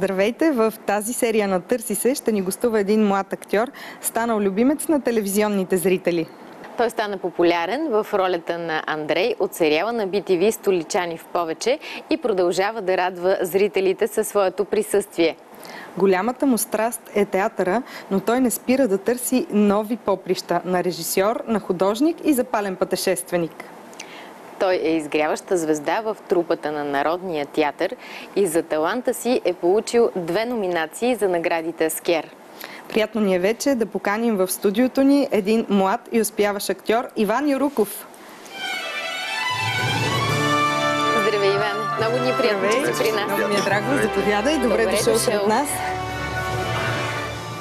Здравейте! В тази серия на "Търси се" ще ни гостува един млад актьор, станал любимец на телевизионните зрители. Той стана популярен в ролята на Андрей от сериала на BTV "Столичани в повече" и продължава да радва зрителите със своето присъствие. Голямата му страст е театъра, но той не спира да търси нови поприща на режисьор, на художник и запален пътешественик. Той е изгряваща звезда в трупата на Народния театър и за таланта си е получил 2 номинации за наградите Аскер. Приятно ни е вече да поканим в студиото ни един млад и успяващ актьор Иван Юруков. Здравей, Иван! Много ни е приятно, че си при нас. Много ми е драго, заповядай. Добре дошъл сред нас.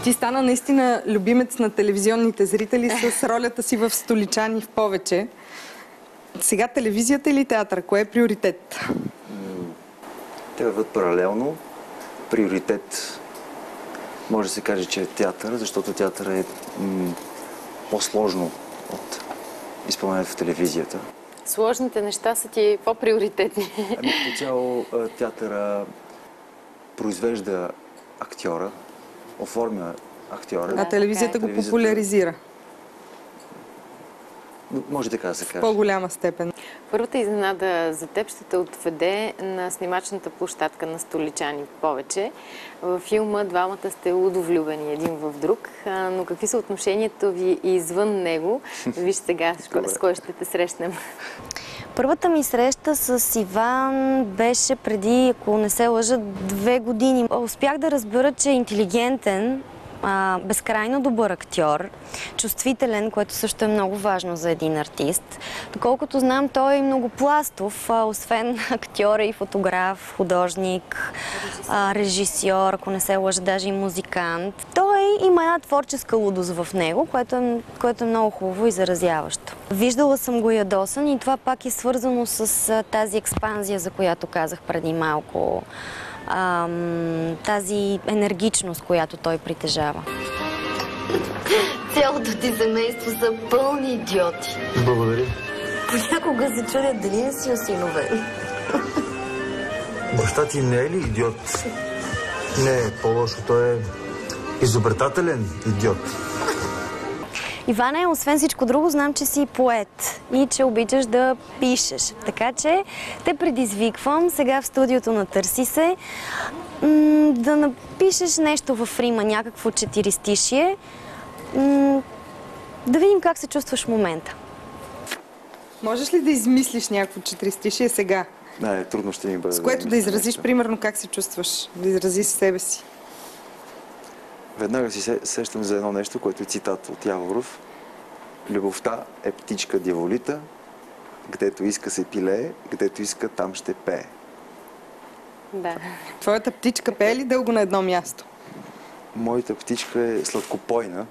Ти стана наистина любимец на телевизионните зрители с ролята си в "Столичани в повече". Сега телевизията или театър? Кое е приоритет? Те върват паралелно. Приоритет може да се каже, че е театър, защото театър е по-сложно от изпълнението в телевизията. Сложните неща са ти по-приоритетни. По цяло театъра произвежда актьора, оформя актьора. А телевизията го популяризира. Може така да се каже. В по-голяма степен. Първата изненада за теб ще те отведе на снимачната площадка на "Столичани повече". Във филма двамата сте лудовлюбени един в друг, но какви са отношението ви извън него? Виж сега с кой ще те срещнем. Първата ми среща с Иван беше преди, ако не се лъжа, 2 години. Успях да разбера, че е интелигентен, безкрайно добър актьор, чувствителен, което също е много важно за един артист. Доколкото знам, той е многопластов, освен актьор и фотограф, художник, режисьор, ако не се лъжа, даже и музикант. Той има една творческа лудост в него, което е много хубаво и заразяващо. Виждала съм го ядосан и това пак е свързано с тази експанзия, за която казах преди малко. Тази енергичност, която той притежава. Цялото ти семейство са пълни идиоти. Благодаря. Понякога се чудят дали не си осиновен. Баща ти не е ли идиот? Не, по-лошо, той е изобретателен идиот. Иване, освен всичко друго, знам, че си поет и че обичаш да пишеш. Така че те предизвиквам сега в студиото на "Търси се" да напишеш нещо в рима, някакво четиристишие. Да видим как се чувстваш в момента. Можеш ли да измислиш някакво четиристишие сега? Не, трудно ще ми бъде. С което да изразиш, примерно, как се чувстваш? Да изразиш себе си. Веднага си сещам за едно нещо, което е цитат от Яворов. "Любовта е птичка дяволита, гдето иска се пилее, гдето иска там ще пее." Да. Твоята птичка пее ли дълго на едно място? Моята птичка е сладкопойна.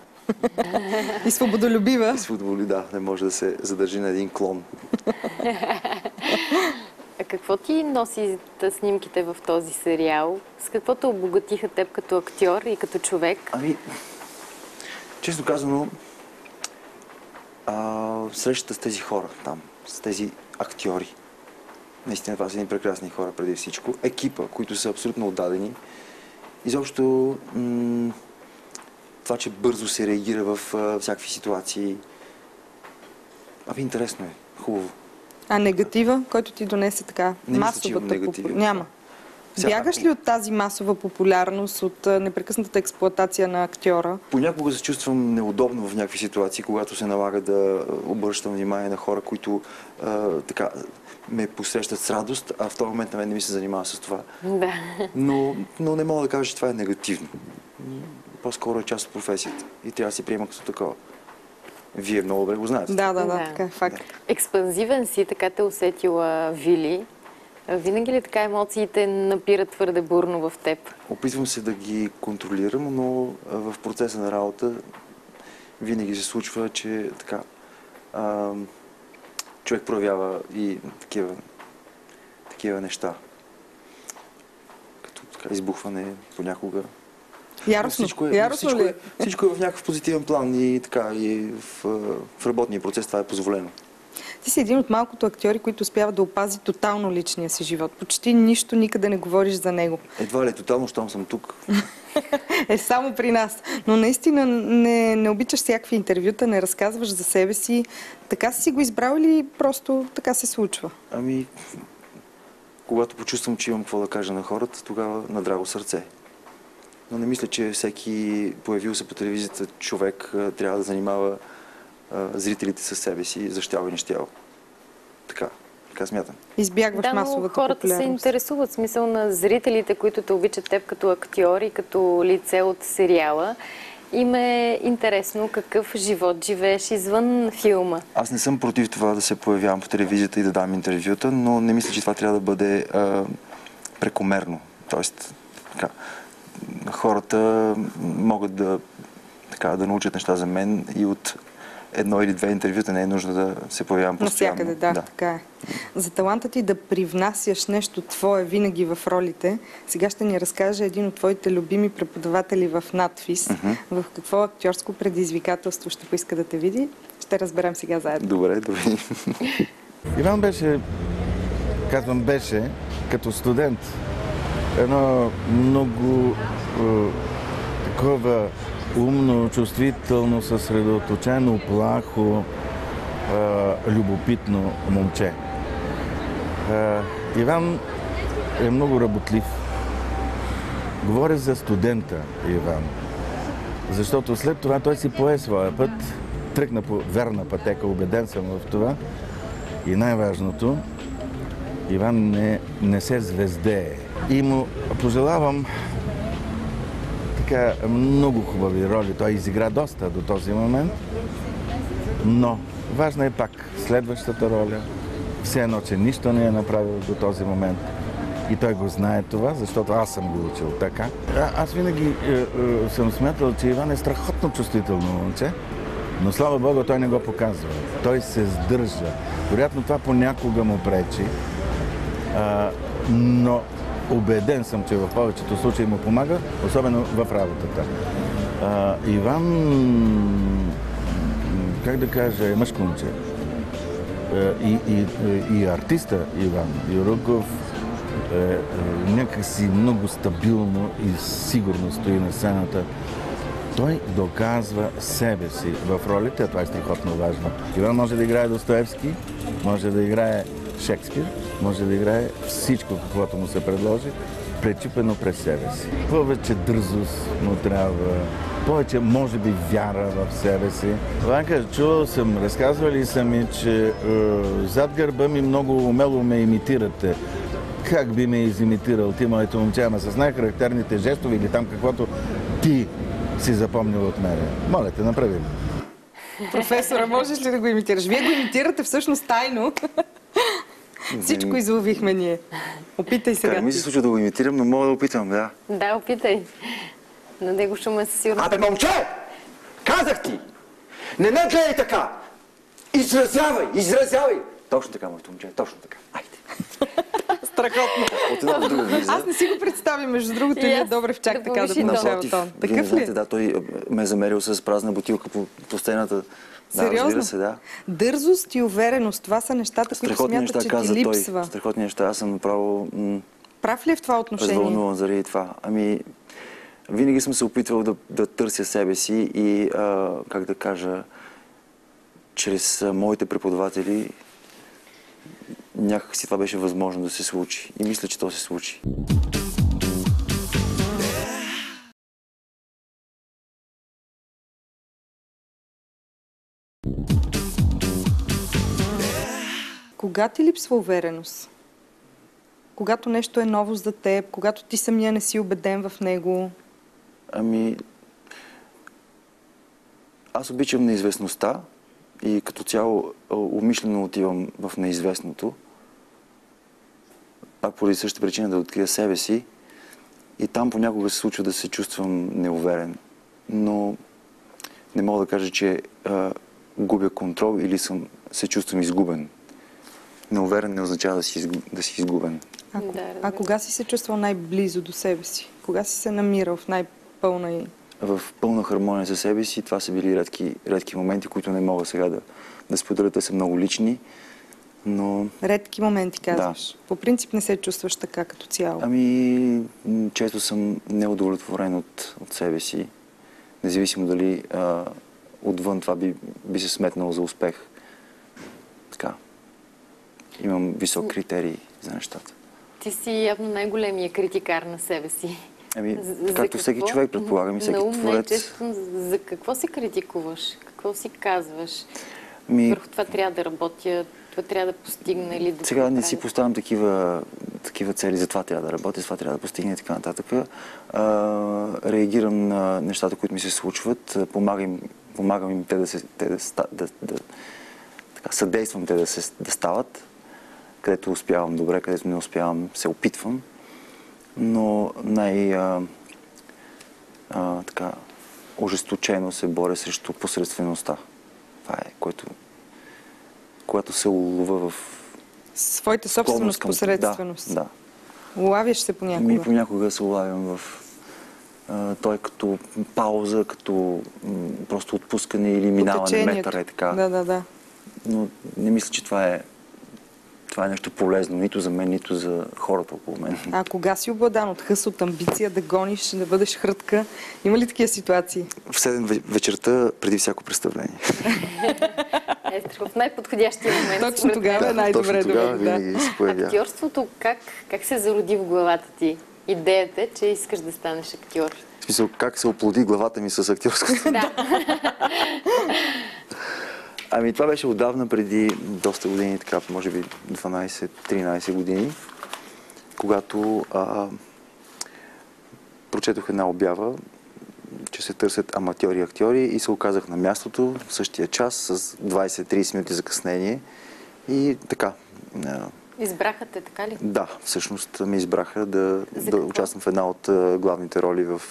И свободолюбива. И свободолюбива, да, не може да се задържи на един клон. А какво ти носи снимките в този сериал? С какво те обогатиха теб като актьор и като човек? Честно казано, срещата с тези хора там, с тези актьори, наистина това са едни прекрасни хора преди всичко, екипа, които са абсолютно отдадени. Изобщо това, че бързо се реагира в всякакви ситуации. Интересно е, хубаво. А негатива, който ти донесе така? Масовата популярност? Няма. Бягаш ли от тази масова популярност, от непрекъснатата експлоатация на актьора? Понякога се чувствам неудобно в някакви ситуации, когато се налага да обръщам внимание на хора, които така ме посрещат с радост, а в този момент на мен не ми се занимава с това. Да. Но не мога да кажа, че това е негативно. По-скоро е част от професията и трябва да си приема като такова. Вие много добре го знаете. Да, така е факт. Експанзивен си, така те усетила Вили. Винаги ли така емоциите напират твърде бурно в теб? Опитвам се да ги контролирам, но в процеса на работа винаги се случва, че така човек проявява и такива неща. Като така избухване понякога. Яростно. Всичко е в някакъв позитивен план и така и в работния процес това е позволено. Ти си един от малкото актьори, които успяват да опази тотално личния си живот. Почти нищо никъде не говориш за него. Едва ли тотално, щом съм тук. Само при нас. Но наистина не обичаш всякакви интервюта, не разказваш за себе си. Така си го избрал или просто така се случва? Ами, когато почувствам, че имам какво да кажа на хората, тогава на драго сърце. Но не мисля, че всеки появил се по телевизията човек трябва да занимава зрителите със себе си, за щяло и нещяло. Така смятам. Избягваш масовата популярност. Хората се интересуват, смисъл на зрителите, които те обичат теб като актьор и като лице от сериала. Им е интересно какъв живот живееш извън филма. Аз не съм против това да се появявам по телевизията и да дам интервюта, но не мисля, че това трябва да бъде прекомерно. Тоест, хората могат да научат неща за мен и от едно или две интервюта не е нужно да се появявам постоянно. Навсякъде, да, така е. За таланта ти да привнасяш нещо твое винаги в ролите, сега ще ни разкаже един от твоите любими преподаватели в надфис. В какво актьорско предизвикателство ще поиска да те види. Ще разберем сега заедно. Добре. Иван беше, казвам беше, като студент, едно много такова умно, чувствително, съсредоточено, плахо, любопитно момче. Иван е много работлив. Говоря за студента Иван, защото след това той си пое своя път, тръгна по верна пътека, убеден съм в това. И най-важното, Иван не се звездее. И му пожелавам много хубави роли. Той изигра доста до този момент, но важна е пак следващата роля. Все едно, че нищо не е направил до този момент. И той го знае това, защото аз съм го учил така. Аз винаги съм смятал, че Иван е страхотно чувствително момче, но слава Богу, той не го показва. Той се сдържа. Вероятно това понякога му пречи, но убеден съм, че в повечето случаи му помага, особено в работата. Иван, как да кажа, е мъжко момче. И артиста Иван Юруков някакси много стабилно и сигурно стои на сцената. Той доказва себе си в ролите, а това е страхотно важно. Иван може да играе Достоевски, може да играе Шекспир, може да играе всичко, каквото му се предложи, пречипено през себе си. Повече дързост му трябва, повече, може би, вяра в себе си. Ванка, чувал съм, разказвали са ми, че зад гърба ми много умело ме имитирате. Как би ме изимитирал ти, моето момче, ама с най-характерните жестове или там каквото ти си запомнил от мене. Моля те, направи го. Професора, можеш ли да го имитираш? Вие го имитирате всъщност тайно. Всичко изловихме ние. Опитай сега. Не ми се случва да го имитирам, но мога да опитам, да. Да, опитай. На него шума със сигурно. Абе, момче! Казах ти! Не ме гледай така! Изразявай! Точно така, моето момче, точно така. Айде. Страхотно. Аз не си го представям, между другото, Илия Добрев чак така да понашава тон. Такъв ли? Да, той ме е замерил с празна бутилка по сцената. Сериозно? Се, да. Дързост и увереност, това са нещата, които смята, че ти липсва. Страхотни неща, аз съм направо... Прав ли е в това отношение? Развълнуван заради това. Ами, винаги съм се опитвал да търся себе си и, как да кажа, чрез моите преподаватели някак си това беше възможно да се случи. И мисля, че то се случи. Кога ти липсва увереност? Когато нещо е ново за теб, когато ти самия не си убеден в него? Ами, аз обичам неизвестността и като цяло умишлено отивам в неизвестното. Пак поради същата причина да открия себе си и там понякога се случва да се чувствам неуверен. Но не мога да кажа, че губя контрол или се чувствам изгубен. Неуверен не означава да си изгубен. А кога си се чувствал най-близо до себе си? Кога си се намирал в най-пълна и... В пълна хармония със себе си. Това са били редки моменти, които не мога сега да споделя. Те са много лични. но... Редки моменти, казваш. Да. По принцип не се чувстваш така като цяло. Ами, често съм неудовлетворен от себе си. Независимо дали отвън това би се сметнало за успех. Така. Имам висок критерий за нещата. Ти си явно най-големия критикар на себе си. Ами, както всеки човек, предполагам, и всеки творец. Най-често за какво си критикуваш? Какво си казваш? Върху това трябва да работя, това трябва да постигна или да... Сега не си поставям такива цели, за това трябва да работя, за това трябва да постигне и така нататък. Реагирам на нещата, които ми се случват, помагам им те съдействам те да стават. Където успявам добре, където не успявам, се опитвам. Но ожесточено се боря срещу посредствеността. Това е, когато се улова в... Своята собственост посредственост. Да. Улавяш се понякога? Понякога се улавям в... той като пауза, като просто отпускане или минаване метър е така. Да. Но не мисля, че това е нещо полезно, нито за мен, нито за хората около мен. А кога си обладан от хъс, от амбиция да гониш, да бъдеш хрътка? Има ли такива ситуации? В 7 вечерта, преди всяко представление. В най-подходящия момент. Точно тогава е най-добре да винаги се появя. Актьорството, как се зароди в главата ти? Идеята, че искаш да станеш актьор? В смисъл, как се оплоди главата ми с актьорското? Да. Ами това беше отдавна, преди доста години, така, може би 12-13 години, когато прочетох една обява, че се търсят аматьори и актьори и се оказах на мястото в същия час с 20-30 минути закъснение и така. Избраха те, така ли? Да, всъщност ме избраха да участвам в една от главните роли в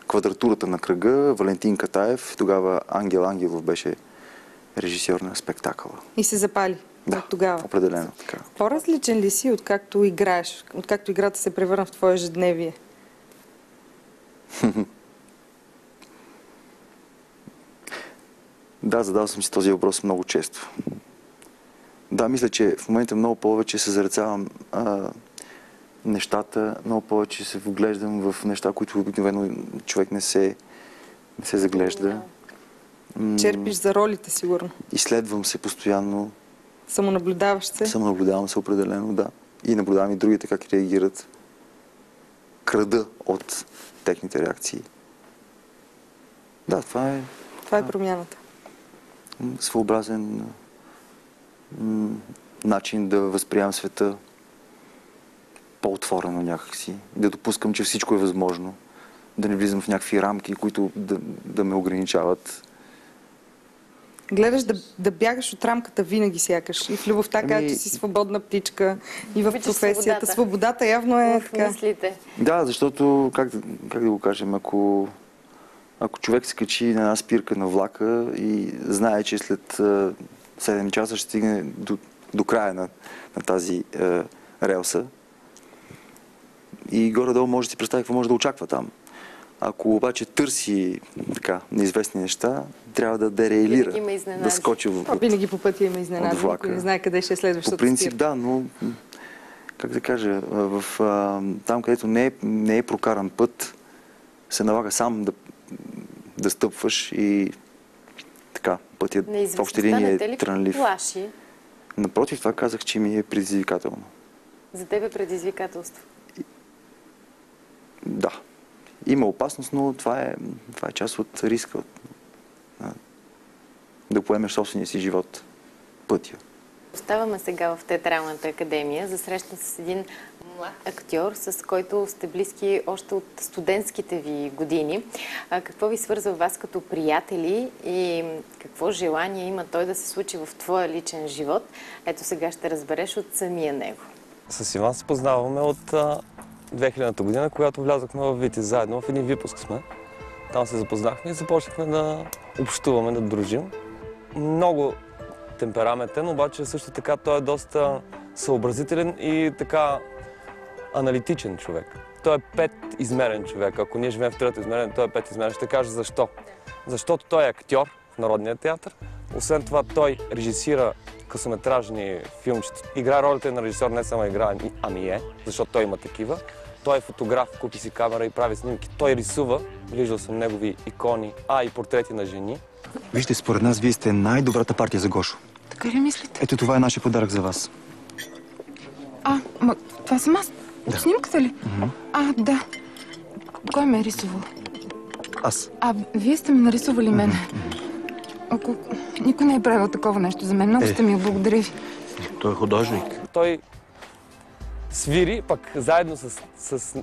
Квадратурата на кръга. Валентин Катаев, тогава Ангел Ангелов беше режисьор на спектакъла. И се запали от тогава? Определено така. По-различен ли си, откакто играеш? Откакто играта се превърна в твое ежедневие? Да, задал съм си този въпрос много често. Да, мисля, че в момента много повече се зарецавам нещата, много повече се вглеждам в неща, които обикновено човек не се заглежда. Черпиш за ролите, сигурно. Изследвам се постоянно. Самонаблюдаваш се? Самонаблюдавам се определено, да. И наблюдавам и другите как реагират. Крада от техните реакции. Да, това е... Това е промяната. Своеобразен начин да възприемам света по-отворено някакси. Да допускам, че всичко е възможно. Да не влизам в някакви рамки, които да ме ограничават. Гледаш да бягаш от рамката винаги сякаш. И в любовта каза, че си свободна птичка. И в професията. Свободата явно е така. Да, защото, как да го кажем, ако човек се качи на една спирка на влака и знае, че след 7 часа ще стигне до края на тази релса и горе-долу може да си представи какво може да очаква там. Ако обаче търси така неизвестни неща, трябва да дерейлира, да скочи винаги по пътя има изненади, никой не знае къде ще е следващата спирка. По принцип, да, но как да кажа, там, където не е прокаран път, се налага сам да стъпваш и така, пътят в общи линии е трънлив. Плаши? Напротив, това казах, че ми е предизвикателно. За теб е предизвикателство? Да. Има опасност, но това е част от риска. Да поемеш собствения си живот. Пътя. Оставаме сега в Театралната академия за среща с един млад актьор, с който сте близки още от студентските ви години. Какво ви свързва вас като приятели и какво желание има той да се случи в твоя личен живот? Ето сега ще разбереш от самия него. С Иван се познаваме от 2000-та година, когато влязохме в Витис заедно, в един випуск сме. Там се запознахме и започнахме да общуваме, да дружим. Много темпераментен, обаче също така той е доста съобразителен и така аналитичен човек. Той е 5-измерен човек. Ако ние живеем в трето измерение, той е 5-измерен. Ще кажа защо. Защото той е актьор в Народния театър, Освен това, той режисира късометражни филмчета. Играе ролята на режисьор, не само играе, ами е, защото той има такива. Той е фотограф, купи си камера и прави снимки. Той рисува, виждал съм негови икони, и портрети на жени. Вижте, според нас вие сте най-добрата партия за Гошо. Така ли мислите? Ето това е нашия подарък за вас. Това съм аз? От снимката ли? Да. Кой ме е рисувал? Аз. Вие сте ме нарисували мен. Ако никой не е правил такова нещо за мен, много сте ми, благодаря ви. Той е художник. Той свири, пък заедно с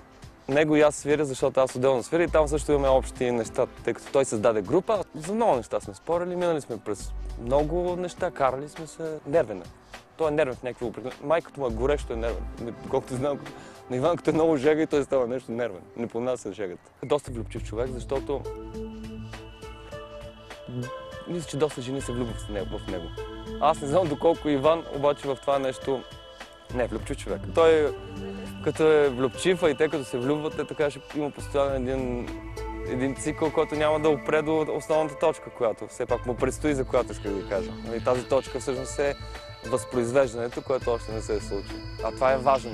него и аз свиря, защото аз отделно свиря и там също имаме общи неща, тъй като той създаде група. За много неща сме спорили, минали сме през много неща, карали сме се. Нервен е. Той е нервен в някакви определени. Майката му е горещо е нервен. Колкото знам, на Иван като е много жега и той става нещо нервен. Не понася жегата. Доста влюбчив човек, защото мисля, че доста жени се влюбват в него. Аз не знам доколко Иван, обаче в това нещо не е влюбчив човек. Той като е влюбчив, и те като се влюбват, те така ще има постоянно един цикъл, който няма да опре до основната точка, която все пак му предстои, за която исках да ви кажа. И тази точка всъщност е възпроизвеждането, което още не се е случило. А това е важно.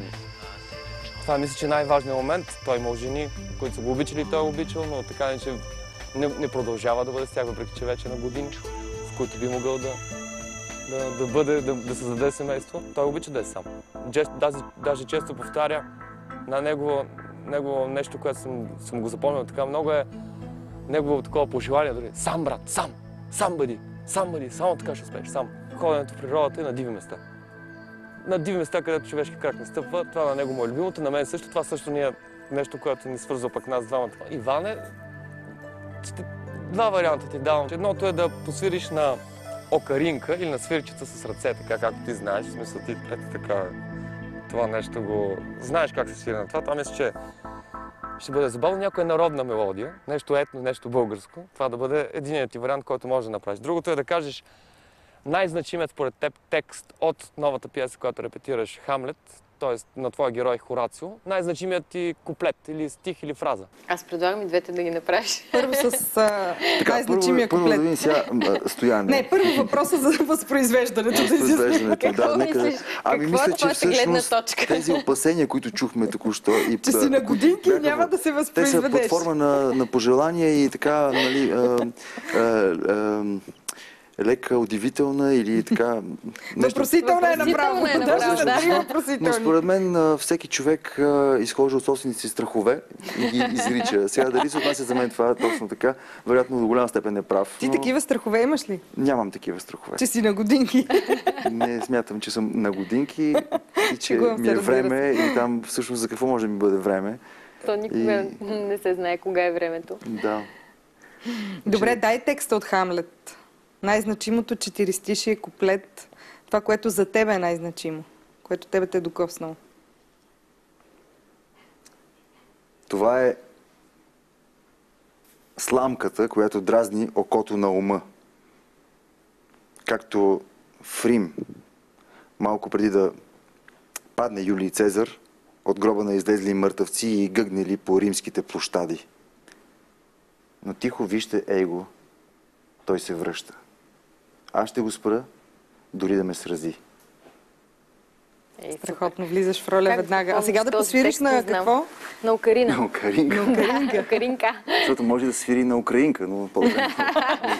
Това мисля, че най-важният момент. Той има жени, които са го обичали и той е обичал, но така че не продължава да бъде с тях, въпреки че вече на години, в които би могъл да създаде семейство. Той обича да е сам. Даже често повтаря на негово нещо, което съм го запомнил така много, е негово такова пожелание дори. Сам, брат, сам! Сам бъди! Само така ще успееш, сам. Ходенето в природата и на диви места. На диви места, където човешки крак не стъпва, това на него му е любимото, на мен също. Това също ни е нещо, което ни свързва пък нас двамата. Иване, два варианта ти давам. Едното е да посвириш на окаринка или на свирчица с ръце, така както ти знаеш. В смисъл ти ето така това нещо го... Знаеш как се свири на това. Това мисля, че ще бъде забавно някоя народна мелодия, нещо етно, нещо българско. Това да бъде единият ти вариант, който можеш да направиш. Другото е да кажеш най-значимият според теб текст от новата пиеса, която репетираш, Хамлет, т.е. на твоя герой Хорацио, най-значимият ти куплет или стих или фраза. Аз предлагам и двете да ги направиш. Първо с най-значимия куплет. Първо да видим сега Стоян. Не, първо въпроса за възпроизвеждането. Мисля, че всъщност тези опасения, които чухме току-що... Че си на годинки и няма да се възпроизведеш. Те са под форма на пожелания и така, нали... лека, удивителна или така... Въпросителна е направо. Но според мен всеки човек изхожда от собствените си страхове и ги изрича. Сега дали се отнася за мен това точно така, вероятно до голяма степен е прав. Ти такива страхове имаш ли? Нямам такива страхове. Че си на годинки? Не смятам, че съм на годинки и че ми е време и там всъщност за какво може да ми бъде време. То никога не се знае кога е времето. Да. Добре, дай текста от Хамлет. Най-значимото четиристишие куплет, това, което за тебе е най-значимо, което тебе те е докоснало. Това е сламката, която дразни окото на ума. Както в Рим, малко преди да падне Юлий Цезар, от гроба на излезли мъртъвци и гъгнели по римските площади. Но тихо вижте его, той се връща. Аз ще го спра, дори да ме срази. Страхотно, влизаш в роля веднага. А сега да посвириш на какво? На окарина. На окаринка. На окаринка. Защото може да свири на украинка, но по-добре.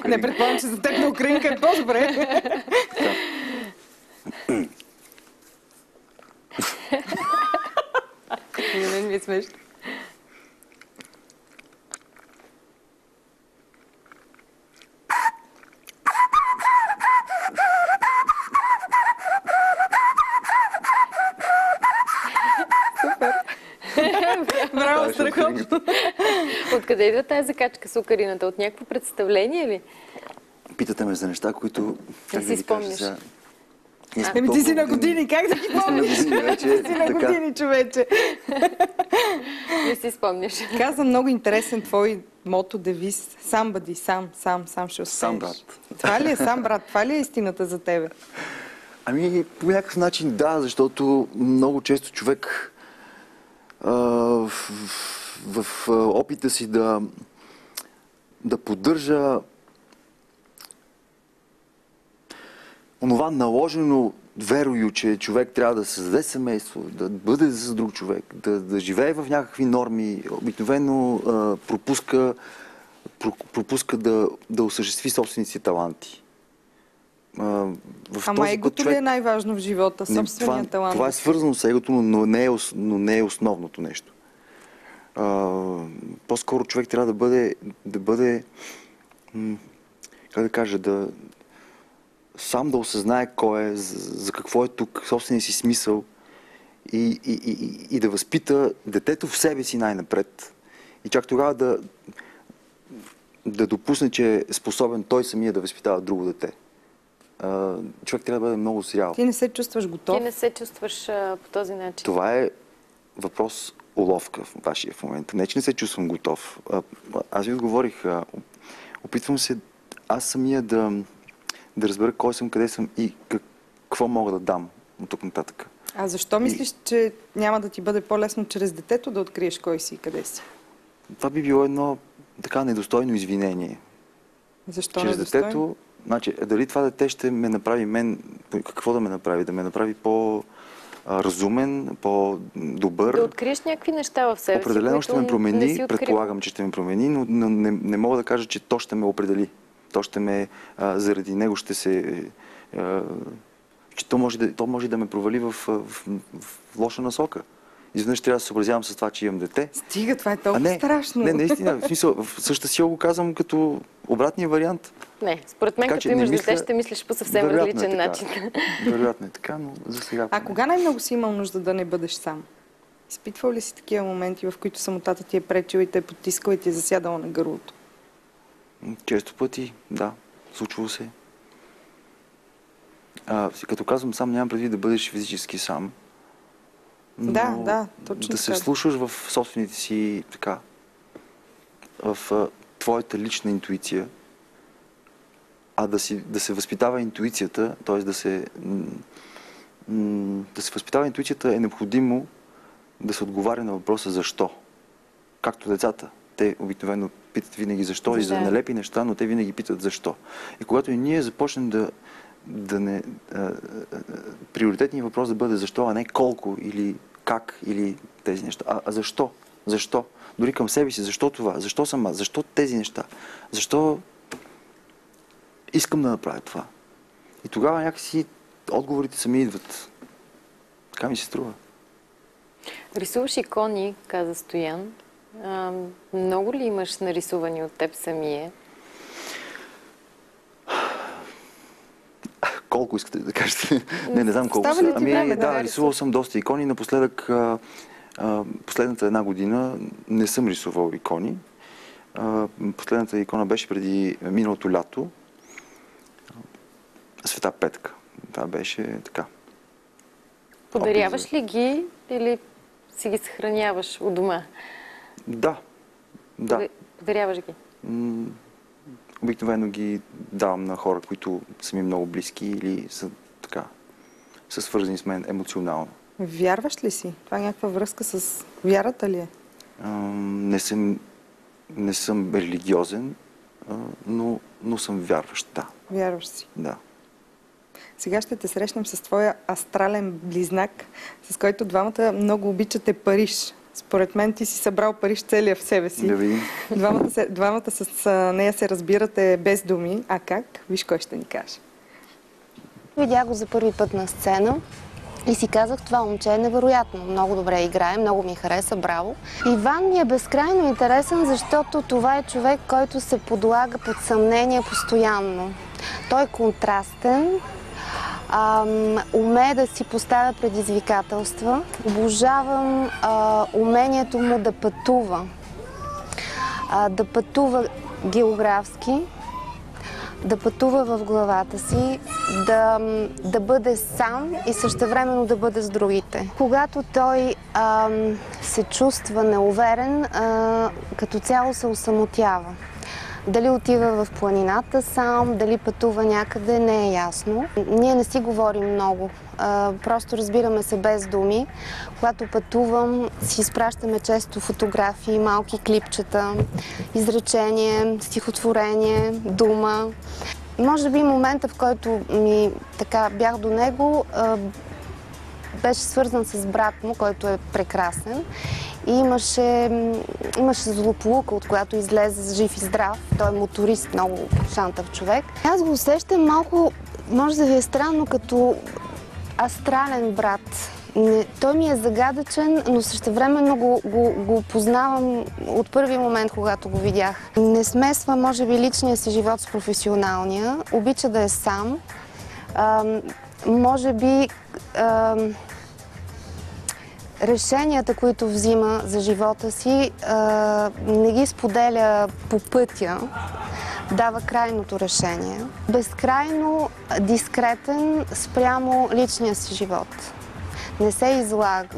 Не предполагам, че за теб на украинка е по-добре. На мен ми е смешно. Браво, страхотно! Откъде идва тази закачка с окарината? От някакво представление ли? Питате ме за неща, които... Не си спомняш. Ти си на години, как да ги помниш? Ти си на години, човече. Не си спомняш. Каза много интересен твой мото, девиз. Сам бъди, сам ще успееш. Сам брат. Това ли е сам брат? Това ли е истината за тебе? Ами, по някакъв начин да, защото много често човек в опита си да поддържа онова наложено верою, че човек трябва да създаде семейство, да бъде с друг човек, да живее в някакви норми, обикновено пропуска да осъществи собствените си таланти. Ама егото ли е най-важно в живота? Собственият талант? Това е свързано с егото, но не е основното нещо. По-скоро човек трябва да бъде как да кажа, сам да осъзнае кой е, за какво е тук, собствения си смисъл и да възпита детето в себе си най-напред. И чак тогава да допусне, че е способен той самия да възпитава друго дете. Човек трябва да бъде много зрял. Ти не се чувстваш готов? Ти не се чувстваш по този начин. Това е въпрос уловка в вашия в момента. Не, че не се чувствам готов. Аз ви отговорих. Опитвам се аз самия да разбера кой съм, къде съм и какво мога да дам от тук нататък. А защо мислиш, че няма да ти бъде по-лесно чрез детето да откриеш кой си и къде си? Това би било едно така недостойно извинение. Защо чрез недостойно? Детето, значи, дали това дете ще ме направи мен, какво да ме направи? Да ме направи по-разумен, по-добър. Да откриеш някакви неща в себе си, определено ще ме промени, предполагам, че ще ме промени, но не мога да кажа, че то ще ме определи. То ще ме, заради него ще се... че то може да ме провали в лоша насока. Изведнъж трябва да се съобразявам с това, че имам дете. Стига, това е толкова страшно. Не, наистина. В смисъл, в същата сила го казвам като обратния вариант. Не, според мен, като имаш дете, ще мислиш по съвсем различен начин. Вероятно е така, но за сега... А кога най-много си имал нужда да не бъдеш сам? Изпитвал ли си такива моменти, в които самотата ти е пречила и те е потискала и ти е засядала на гърлото? Често пъти, да. Случвало се. Като казвам сам, нямам предвид да бъдеш физически сам. Да, точно да се слушаш в собствените си, така, в твоята лична интуиция, а да се възпитава интуицията, т.е. да се възпитава интуицията е необходимо да се отговаря на въпроса защо. Както децата. Те обикновено питат винаги защо и за нелепи неща, но те винаги питат защо. И когато и ние започнем приоритетният въпрос да бъде защо, а не колко или как или тези неща. А защо? Защо? Дори към себе си. Защо това? Защо съм аз? Защо тези неща? Защо искам да направя това? И тогава някакси отговорите сами идват. Така ми се струва. Рисуваш икони, каза Стоян. Много ли имаш нарисувани от теб самия? Колко искате да кажете? Не знам колко са. Рисувал съм доста икони. Напоследък, последната една година не съм рисувал икони. Последната икона беше преди миналото лято. Света Петка. Това беше така. Подаряваш ли ги или си ги съхраняваш у дома? Да. Подаряваш ги? Обикновено ги давам на хора, които са ми много близки или са така, са свързани с мен емоционално. Вярваш ли си? Това е някаква връзка с вярата ли е? Не съм религиозен, но съм вярващ, да. Вярваш си? Да. Сега ще те срещнем с твоя астрален близнак, с който двамата много обичате Париж. Според мен ти си събрал Париж целия в себе си. Да видим. Двамата с нея се разбирате без думи. А как? Виж кой ще ни каже. Видях го за първи път на сцена и си казах, това момче е невероятно. Много добре играе, много ми хареса, браво. Иван ми е безкрайно интересен, защото това е човек, който се подлага под съмнение постоянно. Той е контрастен, умее да си поставя предизвикателства. Обожавам умението му да пътува. Да пътува географски, да пътува в главата си, да бъде сам и същевременно да бъде с другите. Когато той се чувства неуверен, като цяло се осамотява. Дали отива в планината сам, дали пътува някъде, не е ясно. Ние не си говорим много, просто разбираме се без думи. Когато пътувам, си изпращаме често фотографии, малки клипчета, изречение, стихотворение, дума. Може би момента, в който така бях до него, беше свързан с брат му, който е прекрасен. И имаше злополука, от която излезе жив и здрав. Той е моторист, много шантав човек. Аз го усещам малко, може да ви е странно, като астрален брат. Той ми е загадъчен, но същевременно го познавам от първи момент, когато го видях. Не смесва, може би, личния си живот с професионалния. Обича да е сам. Може би решенията, които взима за живота си, не ги споделя по пътя. Дава крайното решение. Безкрайно дискретен спрямо личния си живот. Не се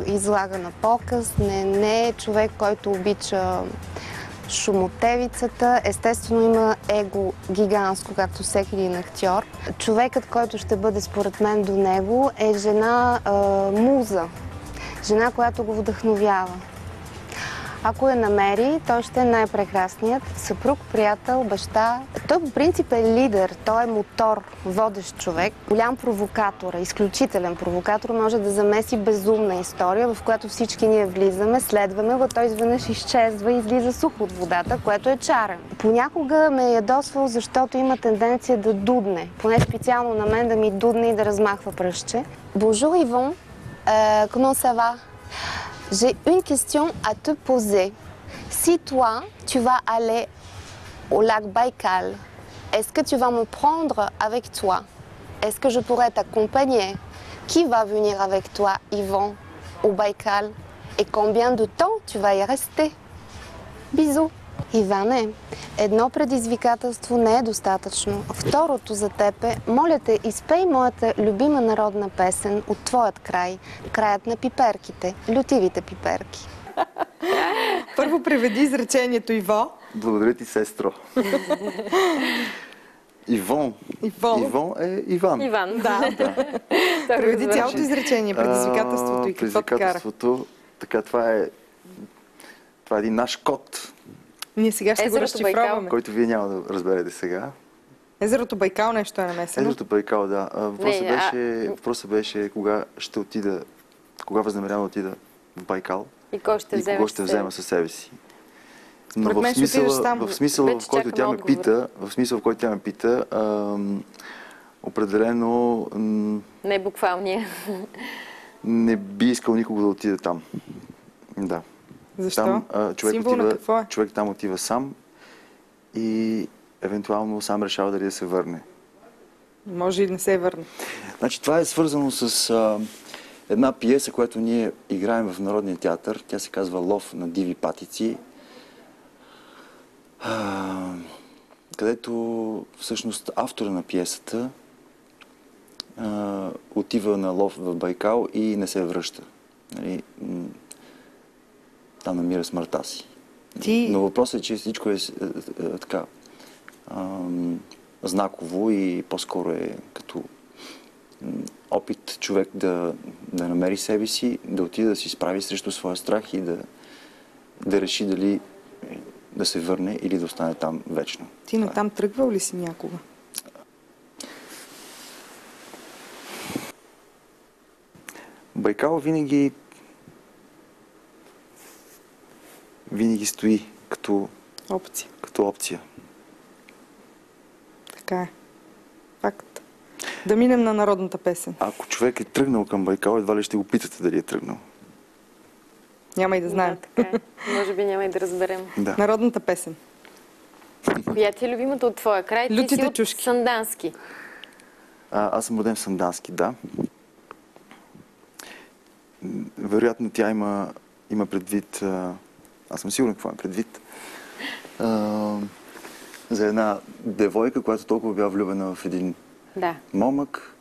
излага на показ, не е човек, който обича шумотевицата. Естествено има его гигантско, както всеки един актьор. Човекът, който ще бъде според мен до него, е жена муза. Жена, която го вдъхновява. Ако я намери, той ще е най-прекрасният съпруг, приятел, баща. Той по принцип е лидер, той е мотор, водещ човек, голям провокатор, изключителен провокатор, може да замеси безумна история, в която всички ние влизаме, следваме, а той изведнъж изчезва и излиза сух от водата, което е чарен. Понякога ме е ядосвал, защото има тенденция да дудне, поне специално на мен да ми дудне и да размахва пръстче. Bonjour Yvon, comment ça va? J'ai une question à te poser. Si toi, tu vas aller au lac Baïkal, est-ce que tu vas me prendre avec toi? Est-ce que je pourrais t'accompagner? Qui va venir avec toi, Yvon, au Baïkal? Et combien de temps tu vas y rester? Bisous! Иване, едно предизвикателство не е достатъчно. Второто за теб е, моля те, изпей моята любима народна песен от твоят край. Краят на пиперките, лютивите пиперки. Първо преведи изречението, Иво. Благодаря ти, сестро. Ивон. Ивон е Иван. Иван, да. Преведи цялото изречение, предизвикателството и какво те кара. Предизвикателството, така, това е един наш код. Ние сега ще го разшифроваме. Който вие няма да разберете сега. Езерото Байкал нещо е намесено. Езерото Байкал, да. Въпросът беше кога ще отида, кога възнамерявам да отида в Байкал и кого ще взема със себе си. Но в смисъл, в който тя ме пита, определено не буквалния. Не би искал никого да отида там. Да. Защо? Там, човек там отива сам и евентуално сам решава дали да се върне. Може и да не се върне. Значи, това е свързано с една пиеса, която ние играем в Народния театър. Тя се казва "Лов на диви патици", където всъщност автора на пиесата отива на лов в Байкал и не се връща. Нали? Там намира смъртта си. Но въпросът е, че всичко е така знаково и по-скоро е като опит човек да намери себе си, да отиде да си справи срещу своя страх и да реши дали да се върне или да остане там вечно. Ти натам тръгвал ли си някога? Байкал винаги стои като опция. Така е. Факт. Да минем на народната песен. Ако човек е тръгнал към Байкал, едва ли ще го питате дали е тръгнал. Няма и да знаем. Да, така е. Може би няма и да разберем. Да. Народната песен. Коя ти е любимата от твоя край? Лютите ти си чушки. От Сандански. Аз съм роден в Сандански, да. Вероятно тя има предвид... Аз съм сигурен какво има предвид. За една девойка, която толкова била влюбена в един момък,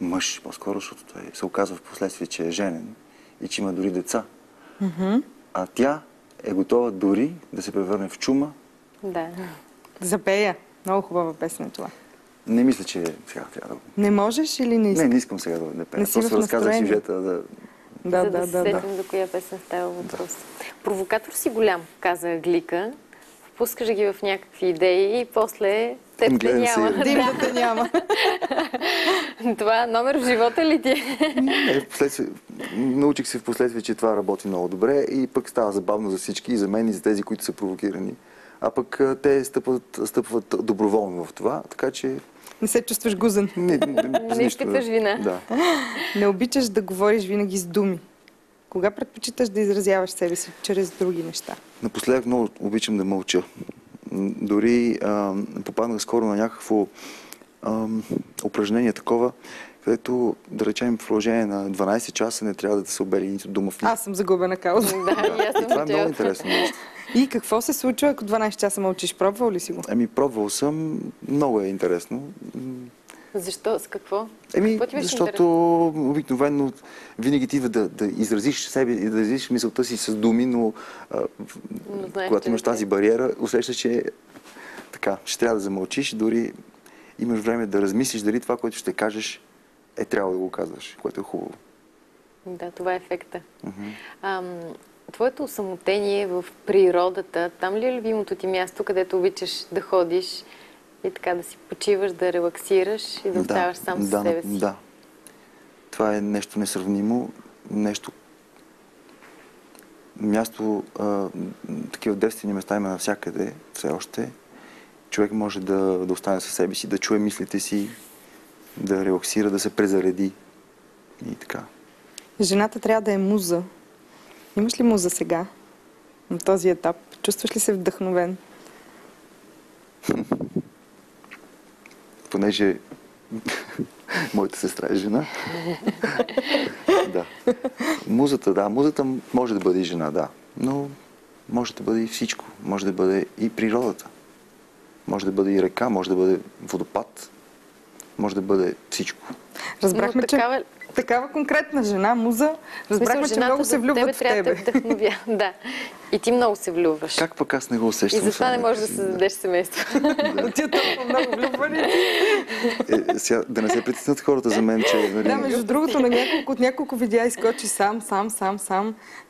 мъж по-скоро, защото той се оказва в последствие, че е женен и че има дори деца. А тя е готова дори да се превърне в чума. Да. Запея. Много хубава песен е това. Не мисля, че сега трябва да... Не можеш или не искаш? Не искам сега да пея. Просто разказах сюжета да се сетим до коя песен става въпрос. Провокатор си голям, каза Глика. В пускаш ги в някакви идеи и после теб те няма. Димата няма. Това номер в живота ли ти е? Не, научих се в последствие, че това работи много добре и пък става забавно за всички, и за мен, и за тези, които са провокирани. А пък те стъпват доброволно в това, така че... Не се чувстваш гузен. Не изпитваш вина. Да. Не обичаш да говориш винаги с думи. Кога предпочиташ да изразяваш себе си чрез други неща? Напоследък много обичам да мълча. Дори попаднах скоро на някакво упражнение такова, където, да речем, в продължение на 12 часа не трябва да се обели нито дума в нито. Аз съм загубена кауза. И това е много интересно нещо. И какво се случва, ако 12 часа мълчиш? Пробвал ли си го? Пробвал съм. Много е интересно. Защо? С какво? Защото обикновено винаги ти идва да изразиш себе и да изразиш мисълта си с думи, но когато имаш тази бариера, усещаш, че така, ще трябва да замълчиш, дори имаш време да размислиш дали това, което ще кажеш, е трябва да го казваш, което е хубаво. Да, това е ефекта. Твоето осамотение в природата, там ли е любимото ти място, където обичаш да ходиш и така да си почиваш, да релаксираш и да оставаш сам със себе си? Да. Това е нещо несравнимо, нещо... Място, такива девствени места има навсякъде, все още. Човек може да остане със себе си, да чуе мислите си, да релаксира, да се презареди и така. Жената трябва да е муза. Имаш ли муза сега, на този етап? Чувстваш ли се вдъхновен? Понеже моята сестра е жена. Да. Музата може да бъде и жена, да. Но може да бъде и всичко. Може да бъде и природата. Може да бъде и река, може да бъде водопад. Може да бъде всичко. Разбрахме, че такава конкретна жена, муза, разбрахме, че много се влюбват в тебе. Да. И ти много се влюбваш. Как пък аз не го усещам? И затова не можеш да създадеш семейство. Но ти е толкова много влюбвани. Да не се притеснат хората за мен, че... Да, между другото, от няколко видеа изкочи сам.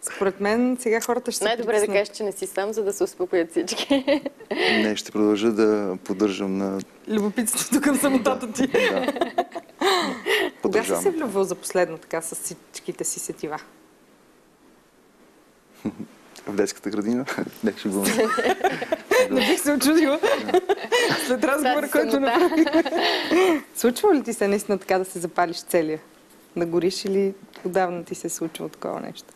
Според мен сега хората ще се притеснат. Най-добре да кажеш, че не си сам, за да се успокоят всички. Не, ще продължа да поддържам на... любопитството към самотата ти. Да. Кога си се влюбвал за последно така с всичките си сетива? В детската градина? Не, ще го... Не бих се очудила. След разговора, който направих. Случва ли ти се наистина така да се запалиш целия? Да гориш или отдавна ти се е случило такова нещо?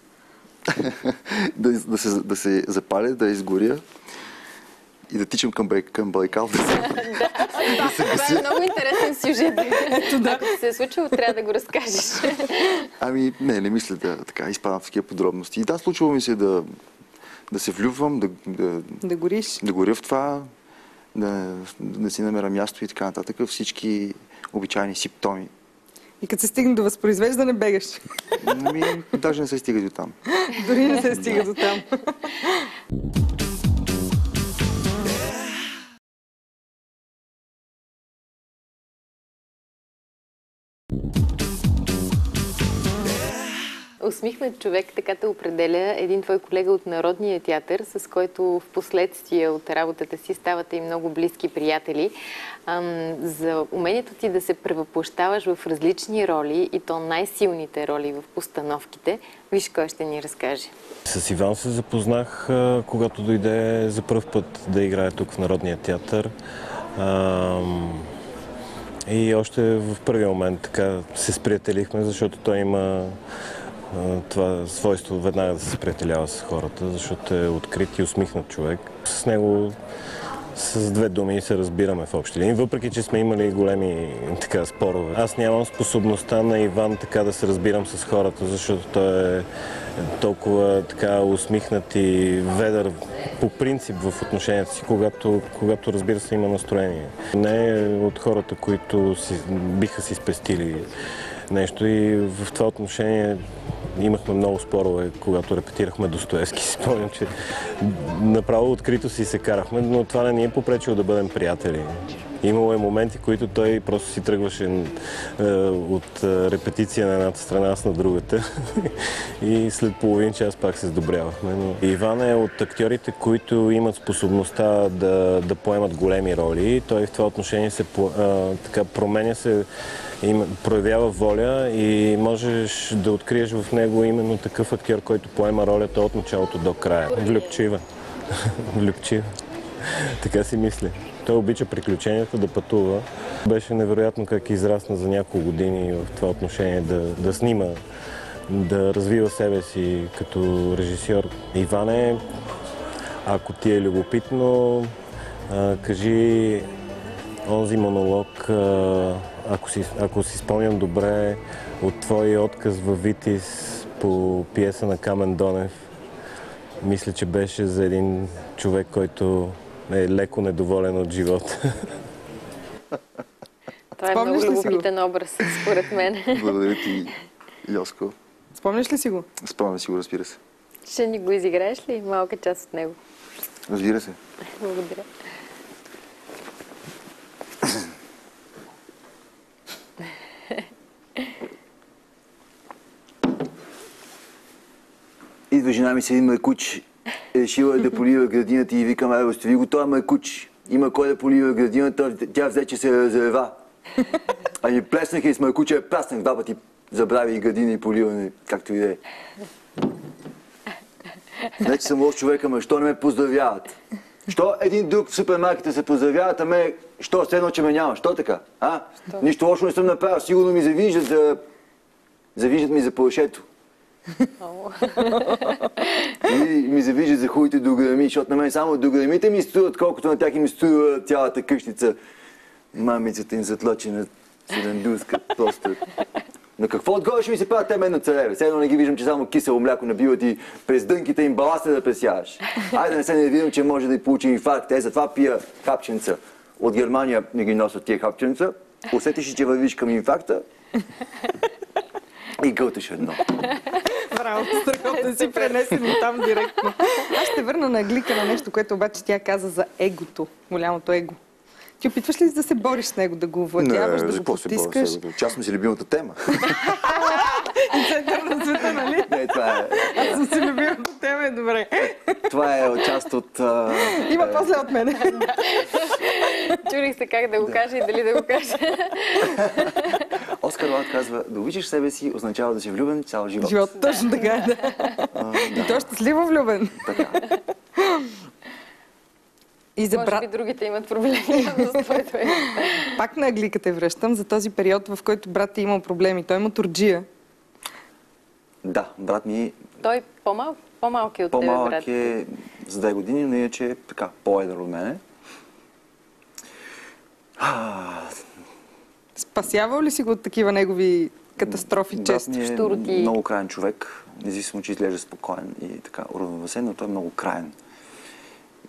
Да се запаля, да изгоря и да тичам към Байкал. Това е много интересен сюжет. Ако се е случило, трябва да го разкажеш. Не мисля да изпадам в такива подробности. И да, случва ми се да се влюбвам, да гориш. Да горя в това, да си намеря място и така нататък. Всички обичайни симптоми. И като се стигне до възпроизвеждане, бегаш? Даже не се стига до там. Дори не се стига до там. Усмихнат човек, така те определя един твой колега от Народния театър, с който в последствие от работата си ставате и много близки приятели. За умението ти да се превъплъщаваш в различни роли, и то най-силните роли в постановките, виж кой ще ни разкаже. С Иван се запознах, когато дойде за пръв път да играе тук в Народния театър. И още в първия момент така се сприятелихме, защото той има това свойство веднага да се сприятелява с хората, защото е открит и усмихнат човек. С него с две думи се разбираме в общи линии, въпреки че сме имали големи спорове. Аз нямам способността на Иван така да се разбирам с хората, защото той е толкова така усмихнат и ведър по принцип в отношенията си, когато разбира се има настроение. Не е от хората, които биха си спестили нещо, и в това отношение имахме много спорове, когато репетирахме Достоевски. Спомням, че направо открито си се карахме, но това не ни е попречило да бъдем приятели. Имало е моменти, които той просто си тръгваше от репетиция на едната страна, аз на другата. И след половин час пак се сдобрявахме. Но Иван е от актьорите, които имат способността да поемат големи роли. Той в това отношение така променя се, проявява воля и можеш да откриеш в него именно такъв актьор, който поема ролята от началото до края. Влюбчива. Влюбчива. Така си мисля. Той обича приключенията, да пътува. Беше невероятно как израсна за няколко години в това отношение да снима, да развива себе си като режисьор. Иване, ако ти е любопитно, кажи онзи монолог, ако си спомням добре, от твой отказ във Витис по пиеса на Камен Донев. Мисля, че беше за един човек, който е леко недоволен от живота. Това е много любопитен образ, според мен. Благодаря ти, Йоско. Спомняш ли си го? Спомням си го, разбира се. Ще ни го изиграеш ли? Малка част от него. Разбира се. Благодаря. Идва жена ми с един майкуч, решила да полива градината и викам, ай, остави го този майкуч. Има кой да полива градината, тя взе, че се разрева. А ни плеснах и с майкуча я праснах два пъти. Забрави и градина и поливане, както и да е. Значи съм лош човек, ама що не ме поздравяват? Що един друг в супермаркета се поздравяват, а ме, що все едно, че ме няма? Що така? А? Нищо лошо не съм направил, сигурно ми завиждат ми за плашето. И ми завиждат за хубавите дограми, защото на мен само дограмите ми струват, колкото на тях им струва цялата къщица. Мамицата им затлачена седендурска, просто. На какво отгоре ще ми се правят те мен на цареве? Все едно не ги виждам, че само кисело мляко набиват и през дънките им баласта да пресяваш. Айде не се не виждам, че може да й получи инфаркт. Затова пия хапченца. От Германия не ги носят тия хапченца. Усетиш ли, че вървиш към инфаркта? И гълташ едно. Браво, страхотно си пренесен там директно. Аз ще върна на Аглика на нещо, което обаче тя каза за егото, голямото его. Ти опитваш ли да се бориш с него, да го овладяваш, да го потискаш? Частно си любимата тема. Център на света, нали? Не, това е... Аз съм си любимата тема, е добре. Това е част от... Има после от мене. Чурих се как да го кажа и дали да го кажа. Оскар Уайлд казва, да обичаш себе си означава да си влюбен цял живот. Живот, точно така, да. И той е щастливо влюбен. Така. Може би другите имат проблеми с твоето его. Пак на Аглика те връщам за този период, в който брат е имал проблеми. Той има турджия. Да, брат ми... Той по-малък е от тебе, брат. По-малък е с 2 години, но иначе е така, по-едър от мене. Спасявал ли си го от такива негови катастрофи често? Брат ми е много краен човек, независимо, че изглежда спокоен и така уравновесен, но той е много краен.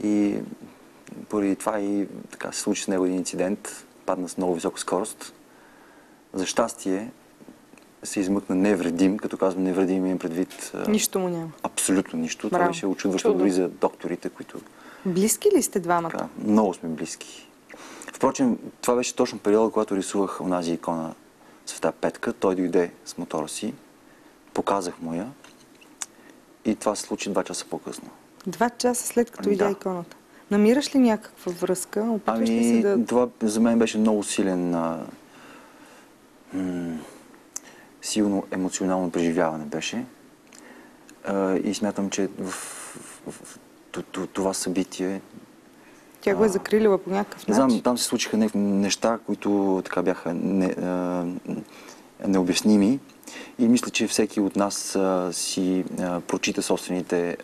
И поради това и така се случи с него един инцидент, падна с много висока скорост. За щастие се измъкна невредим, като казвам невредим, имам предвид... Нищо му няма. Абсолютно нищо. Това беше очудващо дори за докторите, които... Близки ли сте двамата? Така, много сме близки. Впрочем, това беше точно периода, когато рисувах онази икона Света Петка. Той дойде с мотора си, показах му я и това се случи 2 часа по-късно. 2 часа след като иде иконата. Намираш ли някаква връзка? Опитваш ли се да... Това за мен беше много силен, силно емоционално преживяване беше. И смятам, че в това събитие... Тя го е закрилила по някакъв начин? Не знам, там се случиха неща, които така бяха необясними. И мисля, че всеки от нас си прочита собствените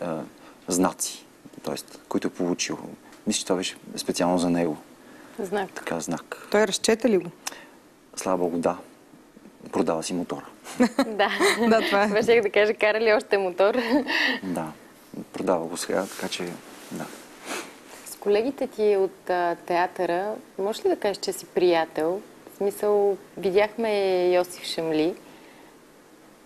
знаци, т.е. които е получил. Мисля, че това беше специално за него. Знак. Така, знак. Той разчете ли го? Слава Богу, да. Продава си мотора. Да, това е. Беше да кажа, кара ли още мотор? Да, продава го сега, така че да. С колегите ти от театъра, можеш ли да кажеш, че си приятел? В смисъл, видяхме Йосиф Шамли.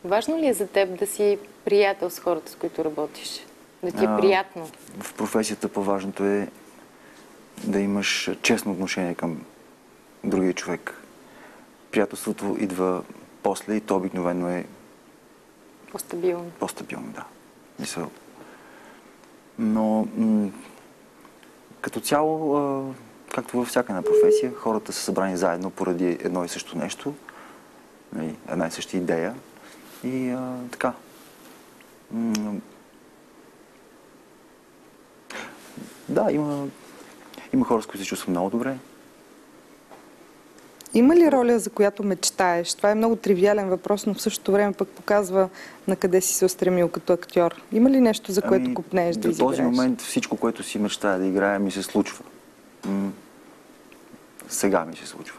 Важно ли е за теб да си приятел с хората, с които работиш? Да ти е приятно? В професията по-важното е да имаш честно отношение към другия човек. Приятелството идва после и то обикновено е по-стабилно. По-стабилно, да. Мисъл. Но като цяло, както във всяка една професия, хората са събрани заедно поради едно и също нещо, една и съща идея и така. Да, има хора, с които се чувствам много добре. Има ли роля, за която мечтаеш? Това е много тривиален въпрос, но в същото време пък показва на къде си се устремил като актьор. Има ли нещо, за което купнееш да изиграеш? До този момент всичко, което си мечтая да играя, ми се случва. Сега ми се случва.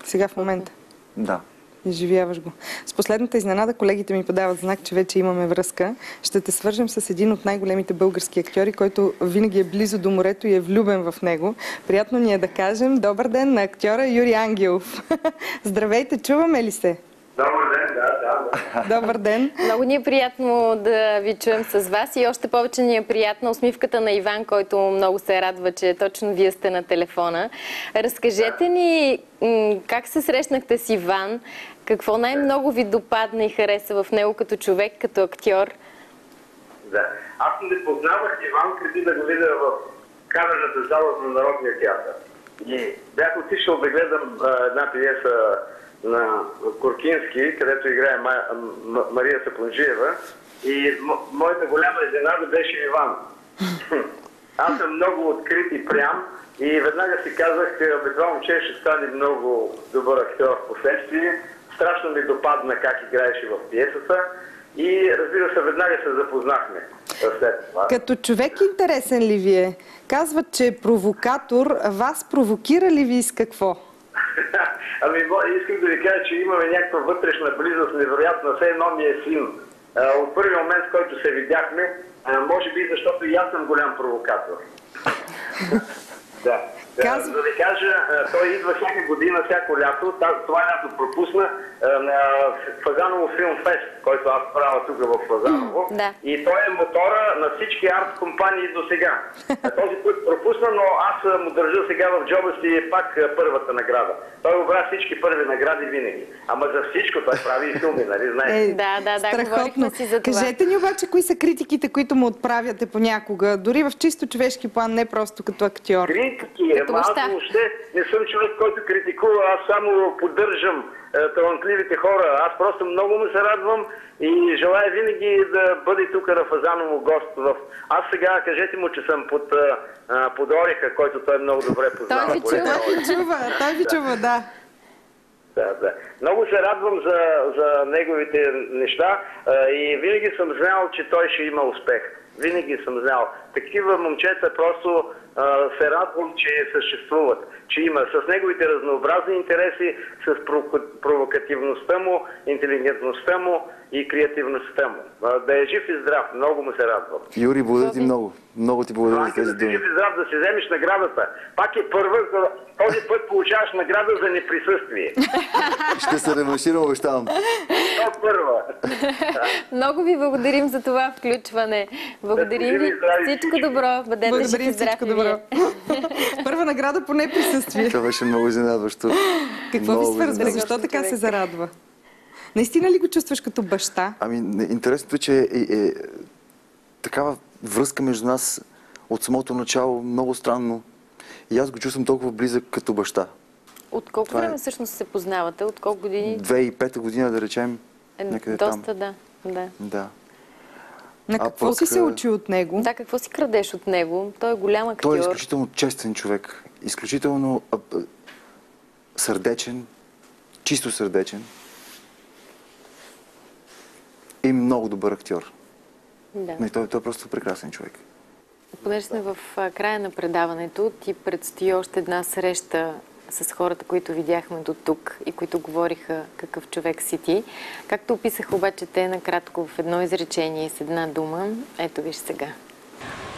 Сега в момента? Да. Изживяваш го. С последната изненада колегите ми подават знак, че вече имаме връзка. Ще те свържем с един от най-големите български актьори, който винаги е близо до морето и е влюбен в него. Приятно ни е да кажем добър ден на актьора Юрий Ангелов. Здравейте, чуваме ли се? Добър ден, да. Добър ден. Много ни е приятно да ви чуем с вас и още повече ни е приятна усмивката на Иван, който много се радва, че точно вие сте на телефона. Разкажете ни как се срещнахте с Иван, какво най-много ви допадна и хареса в него като човек, като актьор? Да. Аз не познавах Иван преди да го видя в камерната зала на Народния театър. И бях отишъл да гледам една пиеса на Куркински, където играе Мария Сапунджиева, и моята голяма изненада беше Иван. Аз съм много открит и прям и веднага си казах, това момче ще стане много добър актьор в последствие. Страшно ми допадна как играеше в пиесата и разбира се, веднага се запознахме след това. Като човек интересен ли ви е? Казват, че е провокатор. Вас провокира ли ви с какво? Ами, искам да ви кажа, че имаме някаква вътрешна близост, невероятна, все едно ми е син. От първи момент, в който се видяхме, може би защото и аз съм голям провокатор. Да. За да ви кажа, той идва всяка година, всяко лято. Това лято пропусна на Фазаново Филм Фест, който аз правя тук в Фазаново. И той е мотора на всички арт компании до сега. Този път пропусна, но аз му държа сега в джоба си пак първата награда. Той обра всички първи награди винаги. Ама за всичко той прави и филми, нали знаете? Да, говорихме си за това. Кажете ни обаче, кои са критиките, които му отправяте понякога, дори в чисто човешки план, не просто като актьор. Критики, аз въобще не съм човек, който критикува, аз само поддържам талантливите хора. Аз просто много му се радвам и желая винаги да бъде тук на Фазаново гост. Аз сега, кажете му, че съм под ореха, който той много добре познава. Той ви чува, да. Да. Много се радвам за неговите неща и винаги съм знал, че той ще има успех. Винаги съм знал. Такива момчета просто се радвам, че съществуват, че има с неговите разнообразни интереси, с провокативността му, интелигентността му и креативността му. Да е жив и здрав. Много му се радвам. Юрий, благодаря ти много. Много ти благодаря за тези думи. Жив и здрав, да си вземеш наградата. Пак е първа, този път получаваш награда за неприсъствие. Ще се реванширам, обещавам. То първа. Много ви благодарим за това включване. Благодарим ви. Всичко добро. Бъдете жив и здрав. Първа награда по неприсъствие. Това беше много изненадващо. Какво ви свързва? Защо така се зарадва? Наистина ли го чувстваш като баща? Ами, интересното е, че е такава връзка между нас от самото начало, много странно. И аз го чувствам толкова близък като баща. От колко време всъщност се познавате? От колко години? 2005 година, да речем. Някъде доста, там. Да. На какво си се учи от него? Да, какво си крадеш от него? Той е голям актьор. Той е изключително честен човек. Изключително сърдечен, чисто сърдечен. И много добър актьор. Да. Той е просто прекрасен човек. Понеже сме в края на предаването, ти предстои още една среща с хората, които видяхме до тук и които говориха какъв човек си ти. Както описах обаче те накратко в едно изречение с една дума, ето виж сега.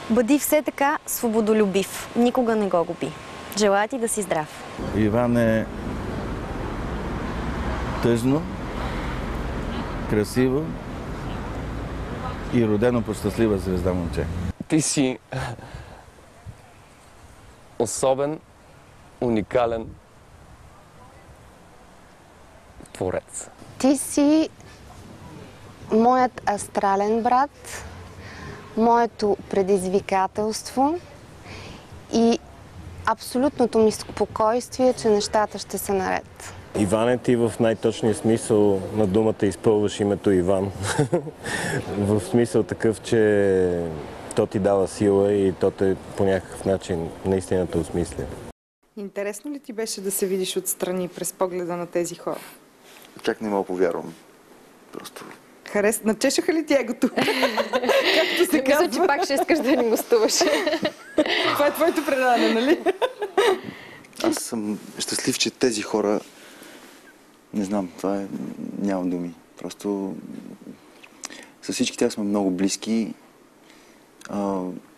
Бъди все така свободолюбив. Никога не го губи. Желая ти да си здрав. Иван е тъжно, красиво и родено по щастлива звезда момче. Ти си особен, уникален творец? Ти си моят астрален брат, моето предизвикателство и абсолютното ми спокойствие, че нещата ще са наред. Иване, ти в най-точния смисъл на думата изпълваш името Иван. В смисъл такъв, че то ти дава сила и то те по някакъв начин наистина те осмисля. Интересно ли ти беше да се видиш отстрани през погледа на тези хора? Чак не мога повярвам. Просто... Начешаха ли ти егото? Както се казва. Мисля, че пак ще искаш да ни гостуваш. Това е твоето предаване, нали? Аз съм щастлив, че тези хора... Не знам, това е... Нямам думи. Просто... С всички тях сме много близки.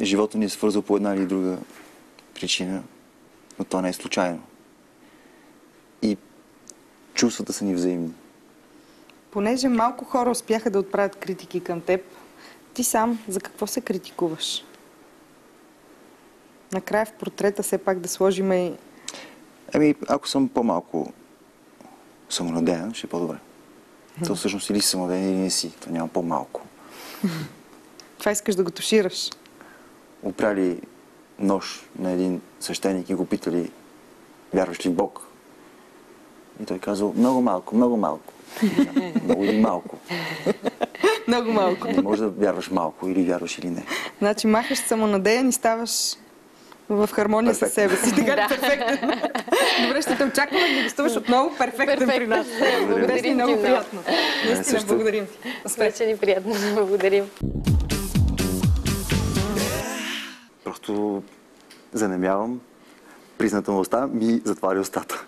Живота ни е свързал по една или друга причина, но то не е случайно. И чувствата са ни взаимни. Понеже малко хора успяха да отправят критики към теб, ти сам за какво се критикуваш? Накрая в портрета все пак да сложим и... Ако съм по-малко самонадеян, ще е по-добре. То всъщност или си самонадеян, или не си. То няма по-малко. Това искаш да го тушираш? Опряли нож на един свещеник и го питали, вярваш ли в Бог? И той казал, много малко, много малко. Много или малко. Много малко. Не можеш да вярваш малко, или вярваш, или не. Значи махаш самонадеян и ставаш в хармония с себе си. Така перфектен. Добре, ще те очакваме да гостуваш отново перфектен при нас. Благодаря ти, много приятно. Наистина, благодарим ти. Успех, ни приятно. Благодарим. Просто занемявам. Признателността ми затваря устата.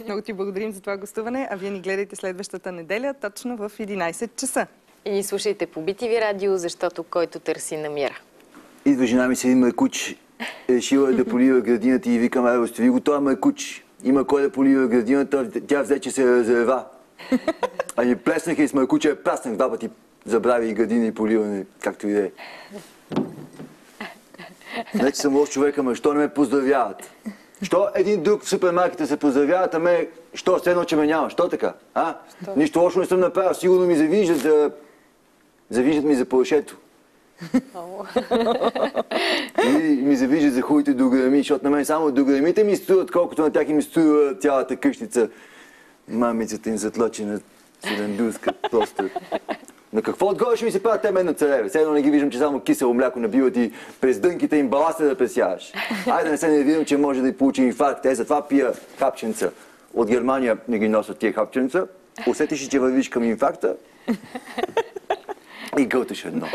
Много ти благодарим за това гостуване, а вие ни гледайте следващата неделя, точно в 11 часа. И ни слушайте по BTV радио, защото който търси, намира. Идва жена ми с един майкуч, решила да полива градината и викам, остави го това майкуч. Има кой да полива градината, тя взе, че се разрева. А ни плеснах и с майкуча я праснах два пъти. Забрави и градина и поливане, както и да е. Не, че съм лош човек, ама що не ме поздравяват? Що един друг в супермаркета се поздравяват, а ме, що все едно, че ме няма? Що така? А? Нищо лошо не съм направил, сигурно ми завиждат ми за плашето. И ми завиждат за хубавите дограми, защото на мен само дограмите ми струват, колкото на тях им струва цялата къщица. Мамицата им затлачена седандурска, просто. На какво отгоре ще ми се правят те мен на цареве? Все едно не ги виждам, че само кисело мляко набиват и през дънките им баласта да пресяваш. Айде не се не видим, че може да й получи инфаркт. Затова пия хапченца. От Германия не ги носят тия хапченца. Усетиш ли, че вървиш към инфаркта? И гълташ едно.